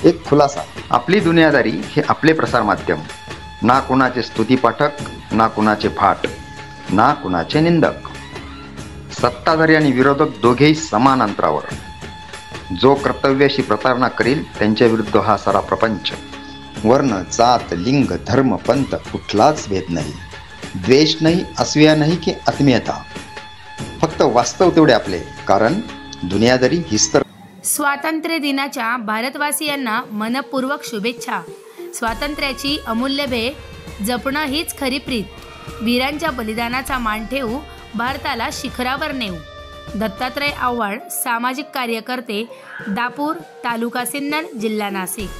एक खुलासा, आपली दुनियादारी हे आपले प्रसार माध्यम, ना कुणाचे स्तुतीपाठक, ना कुणाचे फाट, ना कुणाचे निंदक, सत्ताधारी आणि विरोधक दोघेही समान अंतरावर. जो कर्तव्याशी प्रतारणा करेल त्यांच्या विरुद्ध हा सारा प्रपंच. वर्ण, जात, लिंग, धर्म, पंथ कुठलाच भेद नाही, द्वेष नाही, असूया नाही की आत्मीयता. फक्त वास्तव तेवढे आपले, कारण दुनियादारी हीच तर. स्वातंत्र्य दिनाच्या भारतवासियांना मनपूर्वक शुभेच्छा. स्वातंत्र्याची अमूल्य भेट जपणं हीच खरी प्रीत. वीरांच्या बलिदानाचा मान ठेवू, भारताला शिखरावर नेऊ. दत्तात्रय आव्हाड, सामाजिक कार्यकर्ते, दापूर, तालुका सिन्नर, जिल्हा नाशिक.